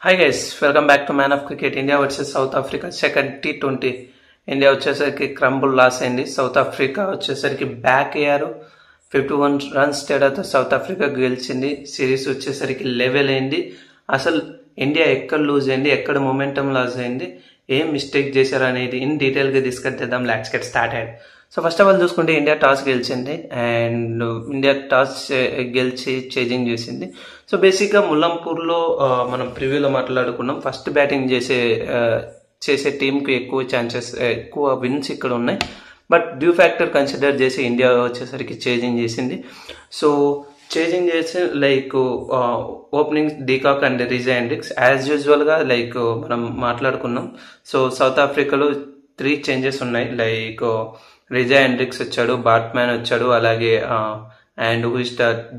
Hi guys, welcome back to man of cricket. India versus south Africa second T20. India వచ్చేసరికి crumble loss అయింది. South Africa వచ్చేసరికి back అయ్యారు. 51 runs తేడాతో south Africa గెలిచింది. Series వచ్చేసరికి level అయింది. అసలు ఇండియా ఎక్కడ లూజ్ అయింది, ఎక్కడ మొమెంటం లాస్ అయింది, ఏం మిస్టేక్ చేశారు అనేది ఇన్ డీటెయిల్గా డిస్కస్ చేద్దాం. Let's get started. So first of all చూసుకుంటే ఇండియా టాస్ గెలిచింది అండ్ ఇండియా టాస్ గెలిచి చేజింగ్ చేసింది. సో బేసిక్గా ముల్లంపూర్లో మనం ప్రివ్యూలో మాట్లాడుకున్నాం. ఫస్ట్ బ్యాటింగ్ చేసే టీంకి ఎక్కువ ఛాన్సెస్, ఎక్కువ విన్స్ ఇక్కడ ఉన్నాయి. బట్ డ్యూ ఫ్యాక్టర్ కన్సిడర్ చేసి ఇండియా వచ్చేసరికి చేజింగ్ చేసింది. సో చేంజింగ్ చేసి opening de Kock and Reeza Hendricks as యూజువల్గా మనం మాట్లాడుకున్నాం. సో సౌత్ ఆఫ్రికాలో 3 చేంజెస్ ఉన్నాయి. రిజా హెండ్రిక్స్ వచ్చాడు, బాట్మ్యాన్ వచ్చాడు, అలాగే అండ్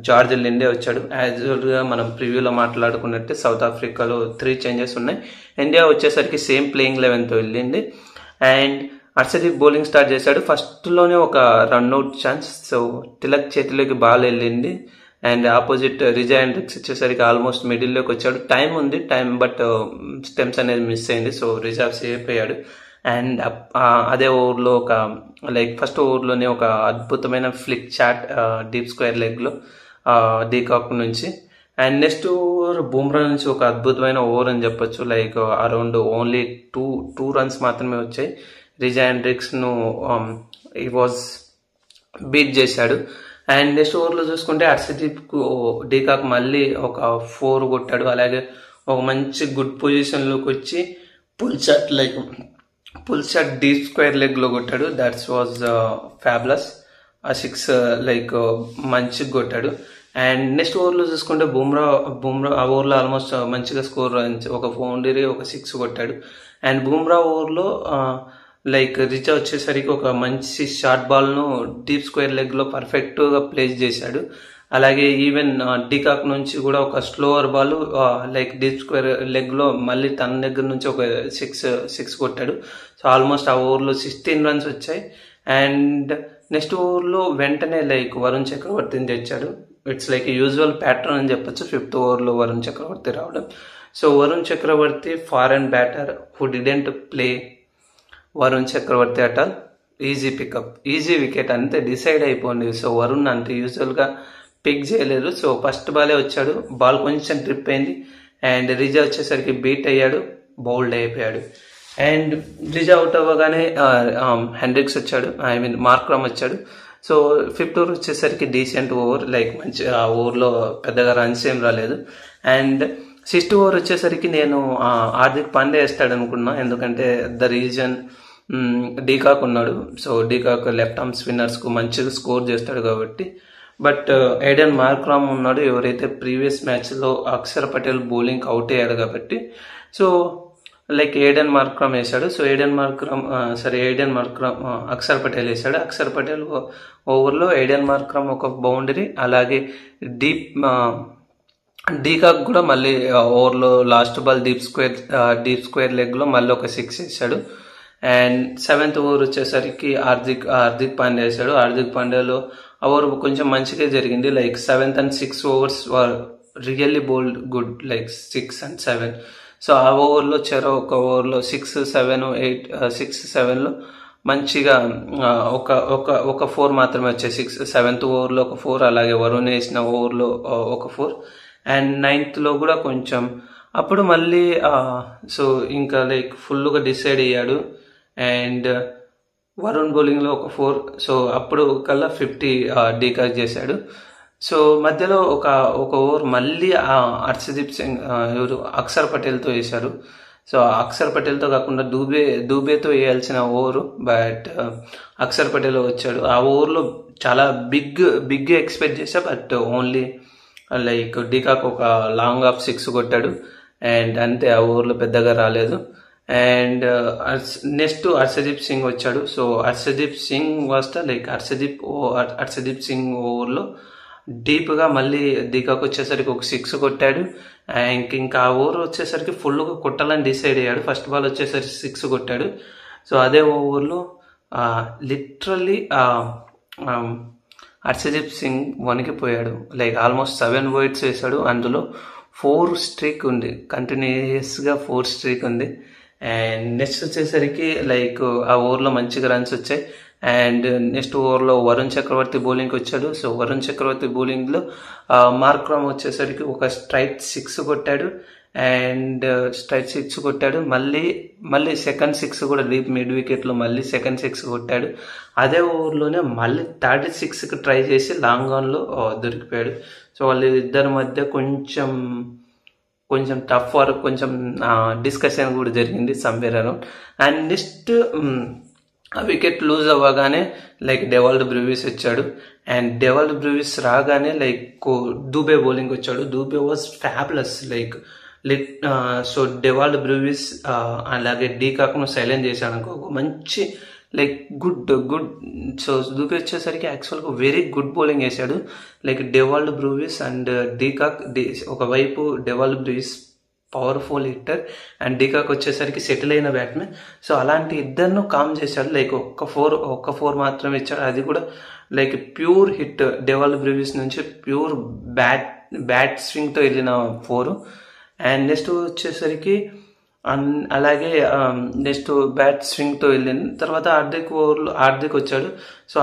జార్జ్ లిండే వచ్చాడు. యాజ్ యూజువల్గా మనం ప్రివ్యూలో మాట్లాడుకున్నట్టు సౌత్ ఆఫ్రికాలో 3 చేంజెస్ ఉన్నాయి. ఇండియా వచ్చేసరికి సేమ్ ప్లేయింగ్ 11తో వెళ్ళింది అండ్ హర్షదీప్ బౌలింగ్ స్టార్ట్ చేశాడు. ఫస్ట్లోనే ఒక రన్అట్ ఛాన్స్. సో తిలక్ చేతిలోకి బాల్ వెళ్ళింది అండ్ ఆపోజిట్ రిజా హెండ్రిక్స్ వచ్చేసరికి ఆల్మోస్ట్ మిడిల్లోకి వచ్చాడు. టైం ఉంది, బట్ స్టెమ్స్ అనేది మిస్ అయింది. సో రిజా సేఫ్ అయ్యాడు అండ్ అదే ఓవర్లో ఫస్ట్ ఓవర్లోనే ఒక అద్భుతమైన ఫ్లిక్ షాట్ డీప్ స్క్వేర్ లెగ్లో డీకాక్ నుంచి. అండ్ నెక్స్ట్ ఓవర్ బుమ్రా నుంచి ఒక అద్భుతమైన ఓవర్ అని చెప్పొచ్చు. అరౌండ్ ఓన్లీ టూ రన్స్ మాత్రమే వచ్చాయి. రిజా హెండ్రిక్స్ను ఈ వాజ్ బీట్ చేశాడు. అండ్ నెక్స్ట్ ఓవర్లో చూసుకుంటే హర్షదీప్కు డీకాక్ మళ్ళీ ఒక 4 కొట్టాడు. అలాగే ఒక మంచి గుడ్ పొజిషన్లోకి వచ్చి పుల్ షాట్ డీప్ స్క్వేర్ లెగ్లో కొట్టాడు. That's was fabulous. ఆ 6 మంచిగా కొట్టాడు. అండ్ నెక్స్ట్ ఓవర్లో చూసుకుంటే బుమ్రా ఆ ఓవర్లో ఆల్మోస్ట్ మంచిగా స్కోర్, ఒక బౌండరీ, ఒక 6 కొట్టాడు. అండ్ బుమ్రా ఓవర్లో రిచా వచ్చేసరికి ఒక మంచి షార్ట్ బాల్ను డీప్ స్క్వేర్ లెగ్లో పర్ఫెక్ట్గా ప్లేస్ చేశాడు. అలాగే ఈవెన్ డీకాక్ నుంచి కూడా ఒక స్లోవర్ బాల్ డీప్ స్క్వేర్ లెగ్లో మళ్ళీ తన దగ్గర నుంచి ఒక 6 కొట్టాడు. సో ఆల్మోస్ట్ ఆ ఓవర్లో 16 రన్స్ వచ్చాయి. అండ్ నెక్స్ట్ ఓవర్లో వెంటనే వరుణ్ చక్రవర్తిని తెచ్చాడు. ఇట్స్ యూజువల్ ప్యాటర్న్ అని చెప్పొచ్చు. 5th ఓవర్లో వరుణ్ చక్రవర్తి రావడం. So Varun Chakravarthy foreign batter who didn't play Varun Chakravarthy at all. Easy pickup, easy wicket, అంతే డిసైడ్ అయిపోయింది. సో వరుణ్ అంతే యూజువల్గా పిక్ చేయలేదు. సో ఫస్ట్ బాలే వచ్చాడు, బాల్ కొంచెం ట్రిప్ అయింది అండ్ రిజా వచ్చేసరికి బీట్ అయ్యాడు, బౌల్డ్ అయిపోయాడు. అండ్ రిజా అవుట్ అవ్వగానే హెండ్రిక్స్ వచ్చాడు, మార్క్రమ్ వచ్చాడు. సో 5th ఓవర్ వచ్చేసరికి డీసెంట్ ఓవర్, మంచి ఆ ఓవర్లో పెద్దగా రన్స్ ఏం రాలేదు. అండ్ 6th ఓవర్ వచ్చేసరికి నేను హార్దిక్ పాండ్యా వేస్తాడు అనుకున్నా. ఎందుకంటే ద రీజన్ డీకాక్ ఉన్నాడు. సో డీకాక్ లెఫ్ట్ ఆర్మ్ స్పిన్నర్స్కు మంచిగా స్కోర్ చేస్తాడు కాబట్టి. బట్ ఎయిడెన్ మార్క్రామ్ ఉన్నాడు, ఎవరైతే ప్రీవియస్ మ్యాచ్లో అక్షర్ పటేల్ బౌలింగ్ అవుట్ అయ్యాడు కాబట్టి. సో ఎయిడెన్ మార్క్రామ్ వేశాడు. So Aiden Markram Axar Patel వేశాడు. అక్షర్ పటేల్ ఓవర్లో ఎయిడెన్ మార్క్రామ్ ఒక బౌండరీ, అలాగే డీకాక్ కూడా మళ్ళీ ఓవర్లో లాస్ట్ బాల్ డీప్ స్క్వేర్ లెగ్లో మళ్ళీ ఒక 6 వేసాడు. అండ్ 7th ఓవర్ వచ్చేసరికి హార్దిక్ పాండ్యా వేశాడు. హార్దిక్ పాండ్యాలో ఓవర్ కొంచెం మంచిగా జరిగింది. 7th and 6th overs were really bowled good, 6 and 7. So ఆ ఓవర్లో ఒక ఓవర్లో 6, 7, 8, 6, 7లో మంచిగా ఒక 4 మాత్రమే వచ్చాయి. 7th ఓవర్లో ఒక 4, అలాగే వరుణ్ వేసిన ఓవర్లో ఒక 4. అండ్ 9th కూడా కొంచెం అప్పుడు మళ్ళీ సో ఇంకా ఫుల్గా డిసైడ్ అయ్యాడు. అండ్ వరుణ్ బౌలింగ్లో ఒక 4. సో అప్పుడు కల్లా 50 డీకాక్ చేశాడు. సో మధ్యలో ఒక ఓవర్ మళ్ళీ హర్షదీప్ సింగ్ అక్షర్ పటేల్తో వేశారు. సో అక్షర్ పటేల్తో కాకుండా దూబేతో వేయాల్సిన ఓవరు, బట్ అక్షర్ పటేల్ వచ్చాడు. ఆ ఓవర్లో చాలా బిగ్ ఎక్స్పెక్ట్ చేశా, బట్ ఓన్లీ డీకాక్ ఒక లాంగ్ ఆఫ్ 6 కొట్టాడు అండ్ అంతే. ఆ ఓవర్లో పెద్దగా రాలేదు. అండ్ నెక్స్ట్ హర్షదీప్ సింగ్ వచ్చాడు. సో హర్షదీప్ సింగ్ వస్తా హర్షదీప్ సింగ్ ఓవర్లో డీప్గా మళ్ళీ డీకాక్ వచ్చేసరికి ఒక 6 కొట్టాడు. ఇంకా ఆ ఓవర్ వచ్చేసరికి ఫుల్గా కొట్టాలని డిసైడ్ అయ్యాడు. ఫస్ట్ బాల్ వచ్చేసరికి 6 కొట్టాడు. సో అదే ఓవర్లో లిటరల్లీ హర్షదీప్ సింగ్ వణికిపోయాడు. ఆల్మోస్ట్ 7 wickets వేశాడు. అందులో 4 స్ట్రీక్ ఉంది, కంటిన్యూస్గా 4 స్ట్రీక్ ఉంది. అండ్ నెక్స్ట్ వచ్చేసరికి లైక్ ఆ ఓవర్లో మంచిగా రన్స్ వచ్చాయి. అండ్ నెక్స్ట్ ఓవర్లో వరుణ్ చక్రవర్తి బౌలింగ్కి వచ్చాడు. సో వరుణ్ చక్రవర్తి బౌలింగ్లో మార్క్రమ్ వచ్చేసరికి ఒక స్ట్రైట్ 6 కొట్టాడు. అండ్ స్ట్రైట్ 6 కొట్టాడు. మళ్ళీ సెకండ్ 6 కూడా డీప్ మిడ్ వికెట్లో మళ్ళీ సెకండ్ 6 కొట్టాడు. అదే ఓవర్లోనే మళ్ళీ థర్డ్ 6కి ట్రై చేసి లాంగ్ ఆన్లో దొరికిపోయాడు. సో వాళ్ళిద్దరి మధ్య కొంచెం టఫ్ వర్క్, కొంచెం డిస్కషన్ కూడా జరిగింది సమ్వేర్ అరౌండ్. అండ్ నెక్స్ట్ ఆ వికెట్ లూజ్ అవ్వగానే లైక్ డెవాల్డ్ బ్రూవిస్ వచ్చాడు. అండ్ డెవాల్డ్ బ్రూవిస్ రాగానే లైక్ దూబే బౌలింగ్ వచ్చాడు. Dube was fabulous so Dewald Brevis అలాగే డీకాక్ను సైలెంట్ చేశాడు అనుకో, మంచి లైక్ గుడ్. సో దూబే వచ్చేసరికి యాక్చువల్గా వెరీ గుడ్ బౌలింగ్ వేశాడు. Like Dewald Brevis and de Kock, ఒకవైపు Dewald Brevis powerful hitter and de Kock వచ్చేసరికి సెటిల్ అయిన బ్యాట్మెన్. సో అలాంటి ఇద్దరిను కామ్ చేశాడు. లైక్ ఒక్క ఫోర్ మాత్రమే ఇచ్చాడు, అది కూడా like pure hit. Dewald Brevis నుంచి ప్యూర్ బ్యాట్ స్వింగ్తో వెళ్ళిన 4. అండ్ నెక్స్ట్ వచ్చేసరికి అలాగే నెక్స్ట్ బ్యాట్ స్వింగ్తో వెళ్ళిన తర్వాత హార్దిక్ వచ్చాడు. సో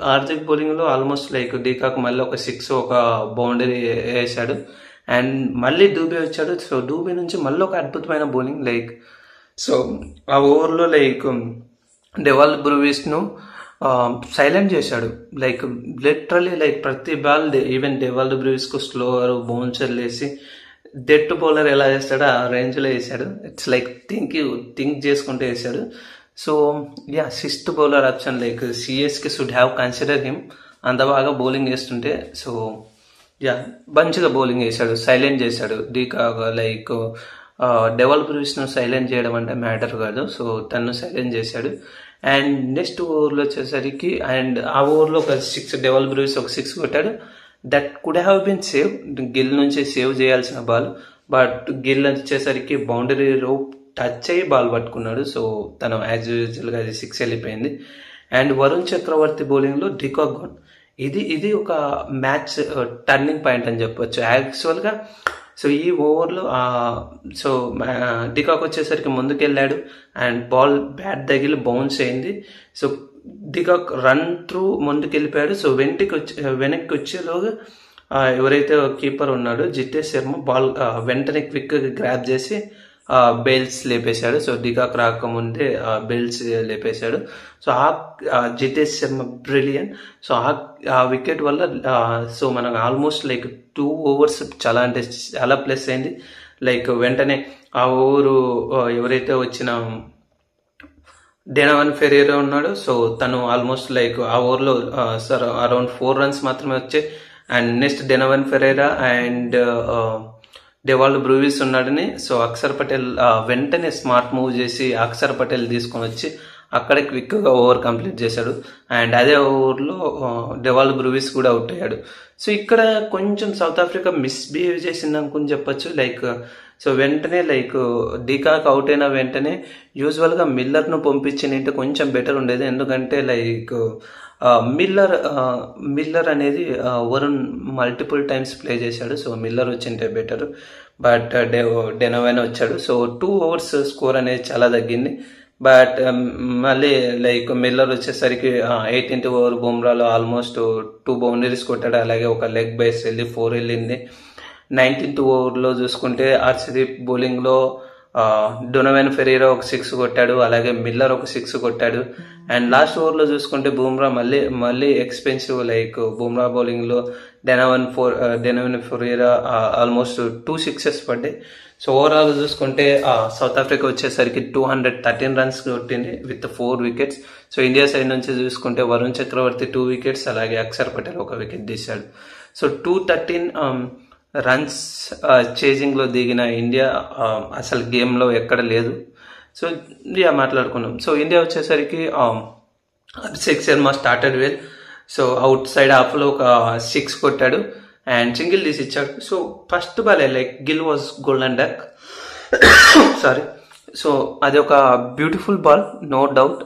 హార్దిక్ బౌలింగ్లో ఆల్మోస్ట్ లైక్ డీకాక్ మళ్ళీ ఒక 6 ఒక బౌండరీ వేశాడు. అండ్ మళ్ళీ దూబే వచ్చాడు. సో దూబే నుంచి మళ్ళీ ఒక అద్భుతమైన బౌలింగ్ లైక్. సో ఆ ఓవర్లో లైక్ డెవాల్డ్ బ్రూవిస్ను సైలెంట్ చేశాడు. లైక్ లిటరలీ లైక్ ప్రతి బాల్ ఈవెన్ డెవాల్డ్ బ్రూవిస్కు స్లోవర్ బౌన్సర్లు వేసి డెడ్ బౌలర్ ఎలా చేస్తాడో ఆ రేంజ్లో వేసాడు. ఇట్స్ లైక్ థింక్ చేసుకుంటూ వేసాడు. So yeah, 6th bowler option like CSK should have consider him, అంత బాగా బౌలింగ్ వేస్తుంటే. సో యా, మంచిగా బౌలింగ్ వేశాడు, సైలెంట్ చేశాడు. డీకాక్ లైక్ డెవాల్డ్ బ్రూవిస్ను సైలెంట్ చేయడం అంటే మ్యాటర్ కాదు. సో తను సైలెంట్ చేశాడు. అండ్ నెక్స్ట్ ఓవర్లో వచ్చేసరికి అండ్ ఆ ఓవర్లో ఒక 6 డెవాల్డ్ బ్రూవిస్ ఒక 6 కొట్టాడు. That could have been save, Gill నుంచి సేవ్ చేయాల్సిన బాల్. బట్ గిల్ వచ్చేసరికి బౌండరీ రోప్ టచ్ అయ్యి బాల్ పట్టుకున్నాడు. సో తను యాజ్ యూజువల్గా అది 6 వెళ్ళిపోయింది. అండ్ వరుణ్ చక్రవర్తి బౌలింగ్లో డీకాక్ గోన్, ఇది ఒక మ్యాచ్ టర్నింగ్ పాయింట్ అని చెప్పొచ్చు యాక్చువల్గా. సో ఈ ఓవర్లో సో డీకాక్ వచ్చేసరికి ముందుకెళ్ళాడు అండ్ బ్యాట్ తగిలి బౌన్స్ అయింది. సో డీకాక్ రన్ త్రూ ముందుకెళ్ళిపోయాడు. సో వెనక్కి వచ్చేలోగా ఎవరైతే కీపర్ ఉన్నాడో జితేష్ శర్మ బాల్ వెంటనే క్విక్ గ్రాప్ చేసి బెయిల్స్ లేపేశాడు. సో డీకాక్ రాకముందే బెయిల్స్ లేపేశాడు. So Jitesh Sharma brilliant. So ఆ వికెట్ వల్ల సో మనకు ఆల్మోస్ట్ లైక్ 2 overs చాలా అంటే చాలా ప్లస్ అయింది. లైక్ వెంటనే ఆ ఓవరు ఎవరైతే వచ్చిన డెనవన్ ఫెరేరా ఉన్నాడు. సో తను ఆల్మోస్ట్ లైక్ ఆ ఓవర్లో అరౌండ్ 4 runs మాత్రమే వచ్చాయి. And next Donovan Ferreira and Dewald Brevis ఉన్నాడని. సో అక్షర్ పటేల్ వెంటనే స్మార్ట్ మూవ్ చేసి అక్షర్ పటేల్ తీసుకొని వచ్చి అక్కడే క్విక్గా ఓవర్ కంప్లీట్ చేశాడు. అండ్ అదే ఓవర్లో డెవాల్డ్ బ్రూవిస్ కూడా అవుట్ అయ్యాడు. సో ఇక్కడ కొంచెం సౌత్ ఆఫ్రికా మిస్బిహేవ్ చేసింది అనుకుని చెప్పొచ్చు. లైక్ సో వెంటనే లైక్ డీకాక్ అవుట్ అయిన వెంటనే యూజువల్గా మిల్లర్ను పంపించినట్టు కొంచెం బెటర్ ఉండేది. ఎందుకంటే లైక్ మిల్లర్ అనేది వరుణ్ మల్టిపుల్ టైమ్స్ ప్లే చేశాడు. సో మిల్లర్ వచ్చింటే బెటర్. బట్ డెనోవెన్ వచ్చాడు. సో 2 overs స్కోర్ అనేది చాలా తగ్గింది. బట్ మళ్ళీ లైక్ మిల్లర్ వచ్చేసరికి 18th over బుమ్రాలో ఆల్మోస్ట్ 2 boundaries కొట్టాడు. అలాగే ఒక లెగ్ బైస్ వెళ్ళి 4 వెళ్ళింది. 19th overలో చూసుకుంటే హర్షదీప్ బౌలింగ్లో డొనోవెన్ ఫెరీరా ఒక 6 కొట్టాడు. అలాగే మిల్లర్ ఒక 6 కొట్టాడు. అండ్ లాస్ట్ ఓవర్లో చూసుకుంటే బుమ్రా మళ్ళీ ఎక్స్పెన్సివ్ లైక్ బుమ్రా బౌలింగ్లో డెనోవెన్ ఫెరీరా ఆల్మోస్ట్ 2 sixes పడ్డాయి. సో ఓవరాల్ చూసుకుంటే సౌత్ ఆఫ్రికా వచ్చేసరికి 213 runs కొట్టింది with 4 wickets. So India side నుంచి చూసుకుంటే వరుణ్ చక్రవర్తి 2 wickets, అలాగే అక్షర్ పటేల్ 1 wicket తీశాడు. సో 213 runs చేజింగ్లో దిగిన ఇండియా అసలు గేమ్లో ఎక్కడ లేదు. సో ఇండియా మాట్లాడుకున్నాం. సో ఇండియా వచ్చేసరికి Abhishek Sharma started well. So out side హాఫ్లో ఒక 6 కొట్టాడు అండ్ సింగిల్ తీసి ఇచ్చాడు. So first ball like Gill was golden duck, sorry. So అది ఒక beautiful ball, no doubt,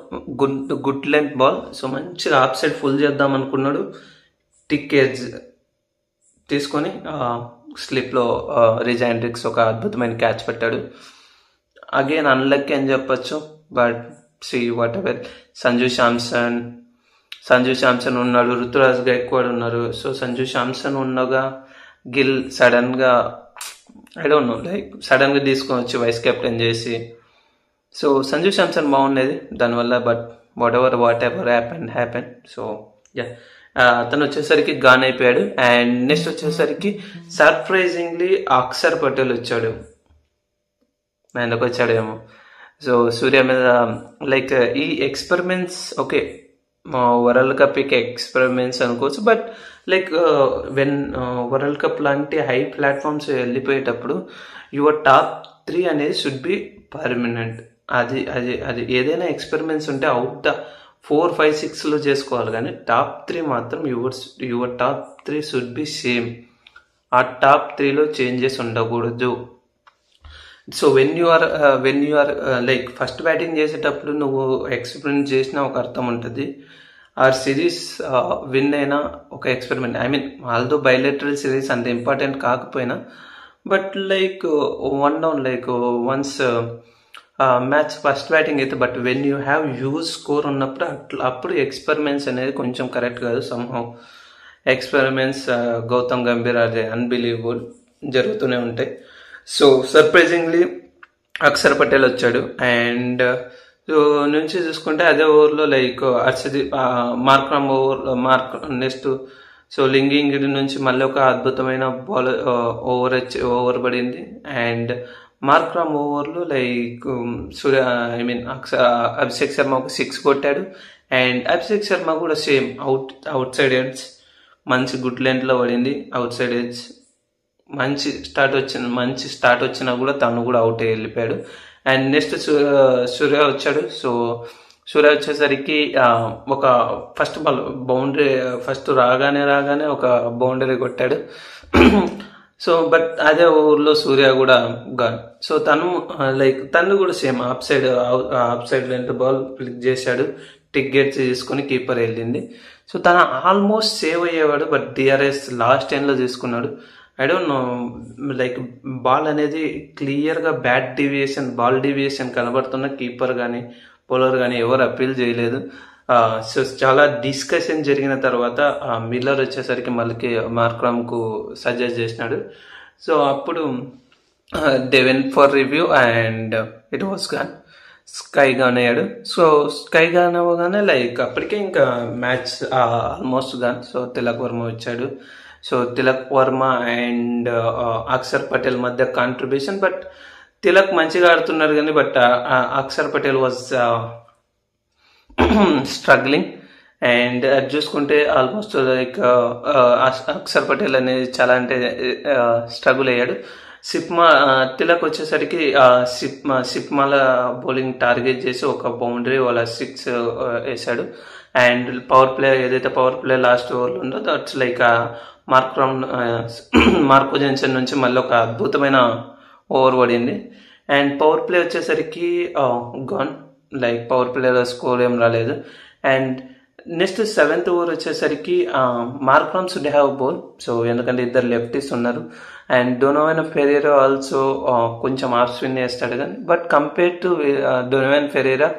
good length ball. So మంచిగా ఆఫ్ సైడ్ ఫుల్ చేద్దాం అనుకున్నాడు. టిక్ ఎడ్జ్ తీసుకొని స్లిప్లో రిజ్ హెండ్రిక్స్ ఒక అద్భుతమైన క్యాచ్ పెట్టాడు. అగైన్ అన్లక్కీ అని చెప్పొచ్చు, but see what ever. Sanju Samson ఉన్నాడు, రుతురాజ్ గైక్వాడ్ ఉన్నారు. సో సంజు శాంసన్ ఉండగా గిల్ సడన్గా ఐ డోంట్ నో లైక్ సడన్గా తీసుకొని వచ్చి వైస్ కెప్టెన్ చేసి, సో సంజు శాంసన్ బాగుండేది దానివల్ల. But whatever happen. So yeah, అతను వచ్చేసరికి గాన్ అయిపోయాడు. అండ్ నెక్స్ట్ వచ్చేసరికి సర్ప్రైజింగ్లీ అక్షర్ పటేల్ వచ్చాడు. ఎందుకు వచ్చాడేమో. సో సూర్య మీద లైక్ ఈ experiments okay, world cup experiments అనుకోవచ్చు. But like when world cup లాంటి హై ప్లాట్ఫామ్స్ వెళ్ళిపోయేటప్పుడు యువర్ టాప్ 3 అనేది షుడ్ బి పర్మనెంట్. అది అది అది ఏదైనా ఎక్స్పెరిమెంట్స్ ఉంటే అవుట్ ద 4, 5, 6లో చేసుకోవాలి, కానీ టాప్ 3 మాత్రం your top 3 should be same. ఆ టాప్ 3లో చేంజెస్ ఉండకూడదు. So when you are like first batting చేసేటప్పుడు నువ్వు ఎక్స్పెరిమెంట్ చేసిన ఒక అర్థం ఉంటుంది. ఆ సిరీస్ విన్ అయినా ఒక experiment. I mean although bilateral series అంత ఇంపార్టెంట్ కాకపోయినా, but like one down like once match first batting అయితే, but when you have huge score ఉన్నప్పుడు అప్పుడు ఎక్స్పెరిమెంట్స్ అనేది కొంచెం కరెక్ట్ కాదు. సంహౌ ఎక్స్పెరిమెంట్స్ గౌతమ్ గంభీర్ అదే అన్బిలీవబుల్ జరుగుతూనే ఉంటాయి. సో సర్ప్రైజింగ్లీ అక్షర్ పటేల్ వచ్చాడు. అండ్ సో నుంచి చూసుకుంటే అదే ఓవర్లో లైక్ మార్క్రమ్ నెక్స్ట్ సో లింగింగిడి నుంచి మళ్ళీ ఒక అద్భుతమైన ఓవర్ పడింది. అండ్ మార్క్రమ్ ఓవర్లో లైక్ అభిషేక్ శర్మ ఒక 6 కొట్టాడు. అండ్ అభిషేక్ శర్మ కూడా సేమ్ అవుట్ సైడ్ ఎడ్జ్ మంచి గుడ్ లెంత్లో పడింది. అవుట్ సైడ్ ఎడ్జ్ మంచి స్టార్ట్ వచ్చినా కూడా తను కూడా అవుట్ అయ్యి వెళ్ళిపోయాడు. అండ్ నెక్స్ట్ సూర్య వచ్చాడు. సో సూర్య వచ్చేసరికి ఒక ఫస్ట్ బాల్ బౌండరీ ఫస్ట్ రాగానే ఒక బౌండరీ కొట్టాడు. సో బట్ అదే ఓవర్లో సూర్య కూడా గాన్. సో తను కూడా same off side length ball flick చేశాడు. టికెట్ తీసుకొని కీపర్ వెళ్ళింది. సో తను ఆల్మోస్ట్ సేవ్ అయ్యేవాడు, బట్ డిఆర్ఎస్ లాస్ట్ టైంలో తీసుకున్నాడు. I don't know like ball అనేది క్లియర్గా బాల్ డీవియేషన్ కనబడుతున్న కీపర్ కానీ బౌలర్ కానీ ఎవరు అప్పీల్ చేయలేదు. సో చాలా డిస్కషన్ జరిగిన తర్వాత మిల్లర్ వచ్చేసరికి మళ్ళీ మార్క్రమ్కు సజెస్ట్ చేసినాడు. సో అప్పుడు they went for review and it was gone. SKY gone అయ్యాడు. సో స్కై గాన్ అవ్వగానే లైక్ అప్పటికే ఇంకా match almost gone. So Tilak Varma వచ్చాడు. సో తిలక్ వర్మ అండ్ అక్షర్ పటేల్ మధ్య కాంట్రిబ్యూషన్, బట్ తిలక్ మంచిగా ఆడుతున్నారు కానీ but Akshar Patel was struggling. And అది చూసుకుంటే ఆల్మోస్ట్ లైక్ అక్షర్ పటేల్ అనేది చాలా అంటే స్ట్రగుల్ అయ్యాడు. తిలక్ వచ్చేసరికి సిప్మాల బౌలింగ్ టార్గెట్ చేసి ఒక బౌండరీ వాళ్ళ 6 వేశాడు. అండ్ ఏదైతే పవర్ ప్లే లాస్ట్ ఓవర్లో ఉందో దట్స్ లైక్ మార్కో జెన్సన్ నుంచి మళ్ళీ ఒక అద్భుతమైన ఓవర్ పడింది. అండ్ పవర్ ప్లే వచ్చేసరికి గాన్. లైక్ పవర్ ప్లేలో స్కోర్ ఏం రాలేదు. అండ్ నెక్స్ట్ 7th ఓవర్ వచ్చేసరికి Markram should have bowl. So ఎందుకంటే ఇద్దరు లెఫ్టీస్ ఉన్నారు. అండ్ డొనోవెన్ ఫెరేరా ఆల్సో కొంచెం ఆఫ్ స్పిన్ వేస్తాడు కానీ, but compare to Donovan Ferreira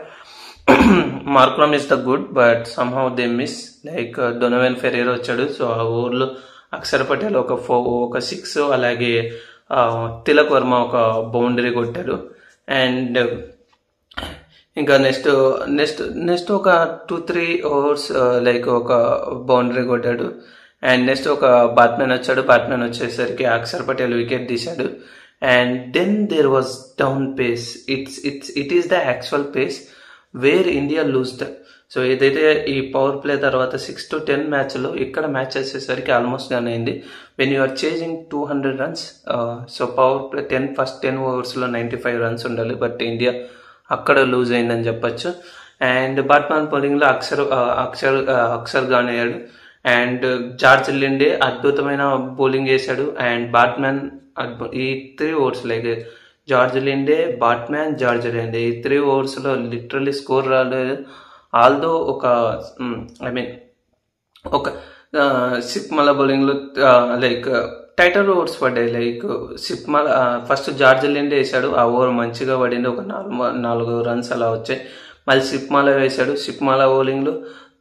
Markram is the good, but somehow they miss. Like Donovan Ferreira వచ్చాడు. So ఆ ఓవర్లో అక్షర్ పటేల్ ఒక 6 అలాగే తిలక్ వర్మ ఒక బౌండరీ కొట్టాడు. అండ్ ఇంకా నెక్స్ట్ ఒక 2-3 ఓవర్స్ లైక్ ఒక బౌండరీ కొట్టాడు. అండ్ నెక్స్ట్ ఒక బ్యాట్స్మెన్ వచ్చాడు. బ్యాట్స్మెన్ వచ్చేసరికి అక్షర్ పటేల్ వికెట్ తీశాడు. And then there was down pace. It is the actual pace where India lost. So ఏదైతే ఈ పవర్ ప్లే తర్వాత 6 to 10 మ్యాచ్లో ఇక్కడ మ్యాచ్ వచ్చేసరికి ఆల్మోస్ట్ గాన్ అయింది. When you are chasing 200 runs, so power play first 10 ఓవర్స్లో 95 runs ఉండాలి, but India అక్కడ లూజ్ అయిందని చెప్పచ్చు. అండ్ బ్యాట్స్మెన్ బౌలింగ్లో అక్షర్ గాన్ అయ్యాడు. అండ్ జార్జ్ లిండే అద్భుతమైన బౌలింగ్ చేశాడు. అండ్ బ్యాట్స్మెన్ ఈ 3 overs like George Linde, George Linde ఈ 3 ఓవర్స్లో లిటరల్లీ స్కోర్ రాలేదు. ఆల్దో ఒక సిప్మల బౌలింగ్లో లైక్ టైటర్ ఓవర్స్ పడ్డాయి. Like Sipamla first George Linde వేసాడు, ఆ ఓవర్ మంచిగా పడింది, ఒక 4 రన్స్ అలా వచ్చాయి. మళ్ళీ సిప్మాల వేశాడు, సిప్మాల బౌలింగ్లో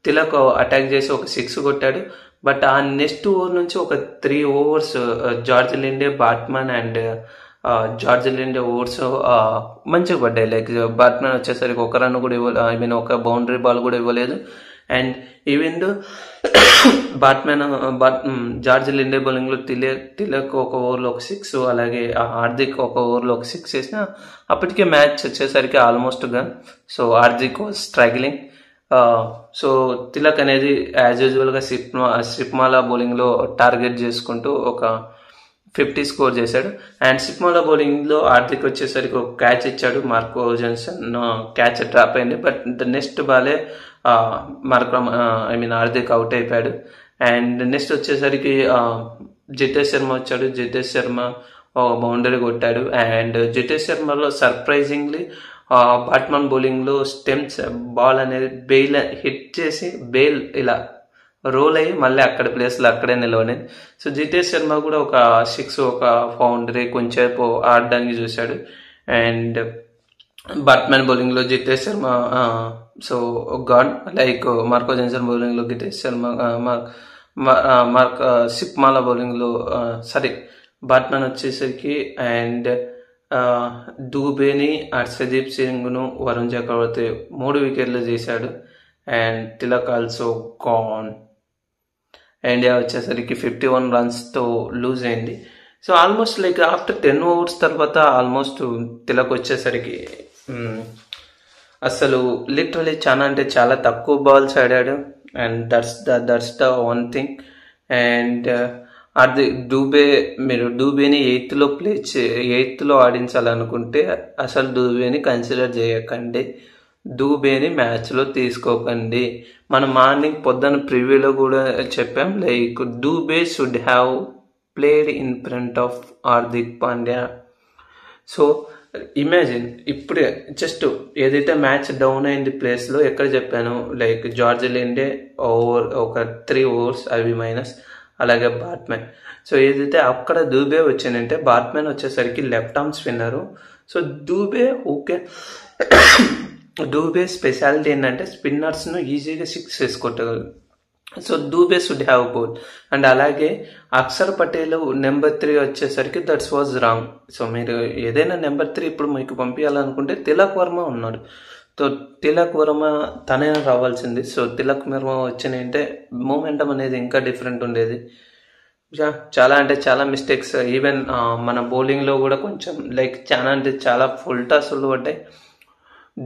తిలక్ అటాక్ చేసి ఒక 6 కొట్టాడు. బట్ ఆ నెక్స్ట్ ఓవర్ నుంచి ఒక 3 overs George Linde, Baartman and George Linde overs మంచిగా పడ్డాయి. లైక్ బాట్మన్ వచ్చేసరికి ఒక రన్ కూడా ఐ మీన్ ఒక బౌండరీ బాల్ కూడా ఇవ్వలేదు. అండ్ ఈవెన్ జార్జ్ లిండే బౌలింగ్లో తిలక్ ఒక ఓవర్లో ఒక 6, అలాగే హార్దిక్ ఒక ఓవర్లో ఒక 6 వేసిన అప్పటికే మ్యాచ్ వచ్చేసరికి almost gun. So Hardik was struggling. So Tilak అనేది యాజ్ యూజువల్గా సిప్మాల బౌలింగ్లో టార్గెట్ చేసుకుంటూ ఒక 50 స్కోర్ చేశాడు. అండ్ సిప్మాల బౌలింగ్లో హార్దిక్ వచ్చేసరికి ఒక క్యాచ్ ఇచ్చాడు, మార్కో జన్సన్ క్యాచ్ డ్రాప్ అయింది. బట్ నెక్స్ట్ బాలే హార్దిక్ అవుట్ అయిపోయాడు. అండ్ నెక్స్ట్ వచ్చేసరికి జితేష్ శర్మ వచ్చాడు, జితేష్ శర్మ బౌండరీ కొట్టాడు. అండ్ జితేష్ శర్మలో సర్ప్రైజింగ్లీ బాట్మన్ బౌలింగ్లో స్టెమ్స్ బాల్ అనేది బెయిల్ హిట్ చేసి బెయిల్ ఇలా రోల్ అయ్యి మళ్ళీ అక్కడ ప్లేస్లో అక్కడే నిలవలేదు. సో జితేష్ శర్మ కూడా ఒక 6, ఒక బౌండరీ కొంచెంసేపు ఆడడానికి చూశాడు. అండ్ బాట్మన్ బౌలింగ్లో Jitesh Sharma so got, like Marco Jansen బౌలింగ్లో జితేష్ శర్మ, సిప్మాల బౌలింగ్లో బాట్మన్ వచ్చేసరికి అండ్ దూబేని, హర్షదీప్ సింగ్ను, వరుణ్ చక్రవర్తి 3 వికెట్లు చేశాడు. And Tilak also gone. India వచ్చేసరికి 51 రన్స్తో లూజ్ అయింది. So almost like after 10 overs తర్వాత ఆల్మోస్ట్ తిలక్ వచ్చేసరికి అసలు లిటరలీ చాలా అంటే చాలా తక్కువ బాల్స్ ఆడాడు. And that's the one thing. And అది మీరు డూబేని 8th ఆడించాలనుకుంటే అసలు డూబేని కన్సిడర్ చేయకండి, డూబేని మ్యాచ్లో తీసుకోకండి. మనం మార్నింగ్ పొద్దున ప్రివ్యూలో కూడా చెప్పాం, like Dubey should have played in front of Hardik Pandya. So imagine ఇప్పుడే జస్ట్ ఏదైతే మ్యాచ్ డౌన్ అయింది ప్లేస్లో ఎక్కడ చెప్పాను, లైక్ జార్జ్ లిండే ఒక 3 ఓవర్స్ అవి మైనస్, అలాగే బాట్మెన్. సో ఏదైతే అక్కడ దూబే వచ్చిందంటే బాట్మెన్ వచ్చేసరికి left arm spinner. So Dube speciality ఏంటంటే స్పిన్నర్స్ను ఈజీగా 6 వేసుకొట్టగలరు. So Dube should have bowl. And అలాగే అక్షర్ పటేల్ నెంబర్ 3 వచ్చేసరికి దట్స్ వాజ్ రాంగ్. సో మీరు ఏదైనా నెంబర్ 3 ఇప్పుడు మీకు పంపించాలనుకుంటే తిలక్ వర్మ ఉన్నాడు. సో తిలక్ వర్మ తనే రావాల్సింది. సో తిలక్ వర్మ వచ్చినంటే మూమెంటం అనేది ఇంకా డిఫరెంట్ ఉండేది. చాలా అంటే చాలా మిస్టేక్స్. ఈవెన్ మన బౌలింగ్లో కూడా కొంచెం లైక్ చాలా అంటే చాలా ఫుల్ టాసులు పడ్డాయి.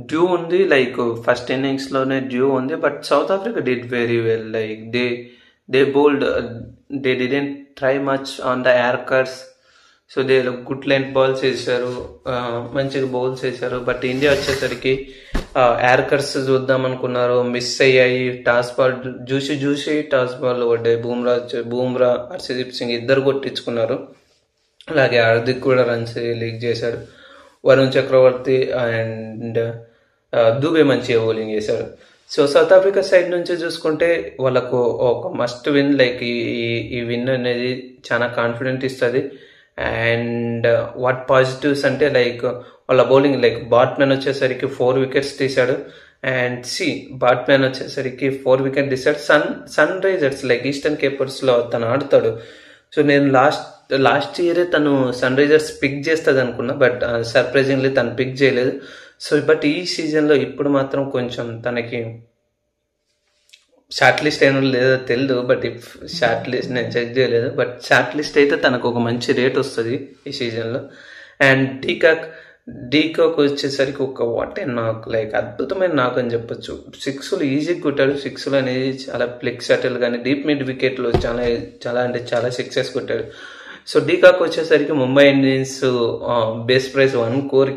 డ్యూ ఉంది, లైక్ ఫస్ట్ ఇన్నింగ్స్లోనే డ్యూ ఉంది. But south Africa did very well. Like they bowled, they didn't try much on the yorkers. So they good length balls వేసారు, మంచిగా బౌల్స్ వేసారు. బట్ ఇండియా వచ్చేసరికి యార్కర్స్ చూద్దాం అనుకున్నారు, మిస్ అయ్యాయి. టాస్ బాల్ చూసి toss ball పడ్డాయి. బూమ్రా, హర్షదీప్ సింగ్ ఇద్దరు కొట్టించుకున్నారు. అలాగే హార్దిక్ కూడా రన్స్ లీక్ చేశాడు. వరుణ్ చక్రవర్తి అండ్ దూబే మంచిగా బౌలింగ్ చేశారు. సో సౌత్ ఆఫ్రికా సైడ్ నుంచి చూసుకుంటే వాళ్ళకు ఒక మస్ట్ విన్. లైక్ ఈ విన్ అనేది చాలా కాన్ఫిడెంట్ ఇస్తుంది. అండ్ వాట్ పాజిటివ్స్ అంటే లైక్ వాళ్ళ బౌలింగ్, లైక్ బాట్మెన్ వచ్చేసరికి 4 వికెట్స్ తీశాడు. అండ్ బాట్మెన్ వచ్చేసరికి 4 వికెట్ తీశాడు. సన్ రైజర్స్ లైక్ ఈస్టర్న్ కేపర్స్లో తను ఆడుతాడు. సో నేను లాస్ట్ ఇయరే తను సన్ రైజర్స్ పిక్ చేస్తుంది అనుకున్నా, బట్ సర్ప్రైజింగ్లీ తను పిక్ చేయలేదు. సో బట్ ఈ సీజన్లో ఇప్పుడు మాత్రం కొంచెం తనకి షార్ట్ లిస్ట్ అయినా లేదో తెలియదు. బట్ షార్ట్ లిస్ట్ నేను చెక్ చేయలేదు. బట్ షార్ట్ లిస్ట్ అయితే తనకు ఒక మంచి రేట్ వస్తుంది ఈ సీజన్లో. అండ్ డీకాక్ వచ్చేసరికి ఒక వాట్ నాక్, లైక్ అద్భుతమైన నాక్ అని చెప్పొచ్చు. 6లు ఈజీగా కొట్టాడు. 6లు అనేది చాలా ఫ్లిక్ షటిల్ కానీ డీప్ మిడ్ వికెట్లో చాలా అంటే చాలా 6s కొట్టాడు. సో డీకాక్ వచ్చేసరికి Mumbai Indians base price 1 crore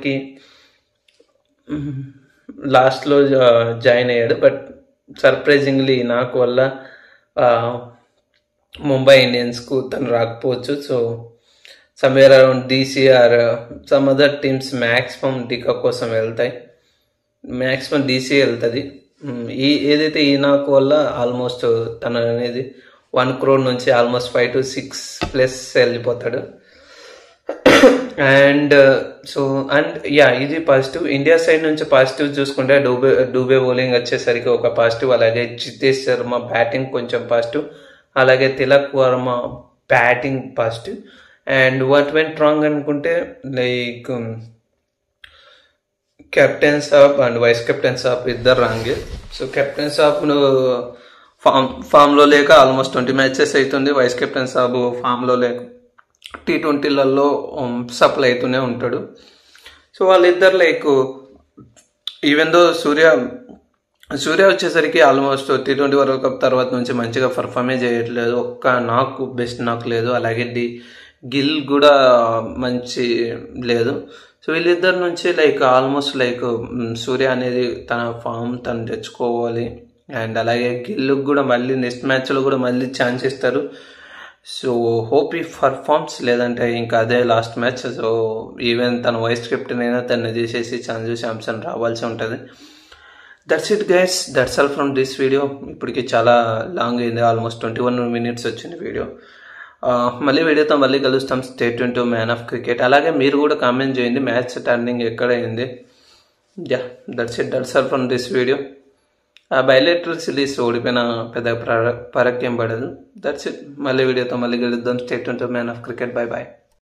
లాస్ట్లో జాయిన్ అయ్యాడు. బట్ సర్ప్రైజింగ్లీ నాకు వల్ల ముంబై ఇండియన్స్కు తను రాకపోవచ్చు. So somewhere around DC or some other teams maximum de Kock కోసం వెళ్తాయి. మ్యాక్సిమం DC వెళ్తుంది. ఏదైతే ఈ నాకు వల్ల ఆల్మోస్ట్ తన అనేది 1 crore నుంచి ఆల్మోస్ట్ 5 to 6 ప్లస్ వెళ్ళిపోతాడు. అండ్ ఇది పాజిటివ్. ఇండియా సైడ్ నుంచి పాజిటివ్ చూసుకుంటే డూబే బౌలింగ్ వచ్చేసరికి ఒక పాజిటివ్, అలాగే జితేష్ శర్మ బ్యాటింగ్ కొంచెం పాజిటివ్, అలాగే Tilak Varma batting positive. And what went wrong అనుకుంటే లైక్ కెప్టెన్ సాబ్ అండ్ వైస్ కెప్టెన్ సాబ్ ఇద్దరు రాంగే. సో కెప్టెన్ సాబ్ ఫామ్లో లేక ఆల్మోస్ట్ 20 మ్యాచెస్ అవుతుంది. వైస్ కెప్టెన్ సాబ్ ఫామ్లో లేక T20లలో సప్లై అవుతూనే ఉంటాడు. సో వాళ్ళిద్దరు లైక్ ఈవెన్ దో సూర్య వచ్చేసరికి ఆల్మోస్ట్ T20 వరల్డ్ కప్ తర్వాత నుంచి మంచిగా పర్ఫార్మే చేయట్లేదు, ఒక్క బెస్ట్ నాక్ లేదు, అలాగే గిల్ కూడా మంచి లేదు. సో వీళ్ళిద్దరి నుంచి లైక్ ఆల్మోస్ట్ లైక్ సూర్య అనేది తన ఫామ్ తను తెచ్చుకోవాలి. అండ్ అలాగే గిల్ కూడా మళ్ళీ నెక్స్ట్ మ్యాచ్లో కూడా మళ్ళీ ఛాన్స్ ఇస్తారు. సో హోప్ ఈ పర్ఫార్మ్స్, లేదంటే ఇంకా అదే లాస్ట్ మ్యాచ్. సో ఈవెన్ తన వైస్ కెప్టెన్ అయినా తను తీసేసి సంజు శాంసన్ రావాల్సి ఉంటుంది. That's it guys, that's all from this video. ఇప్పటికి చాలా లాంగ్ అయింది, ఆల్మోస్ట్ 21 minutes వచ్చింది వీడియో. మళ్ళీ వీడియోతో మళ్ళీ కలుస్తాం. Stay tune to man of cricket. అలాగే మీరు కూడా కామెంట్ చేయండి మ్యాచ్ టర్నింగ్ ఎక్కడ అయింది. That's all from this video. Bilateral series ఓడిపోయిన పెద్ద పరక్కేం పడదు. That's it. మళ్ళీ వీడియోతో మళ్ళీ కలుద్దాం. Stay tune to man of cricket. Bye bye.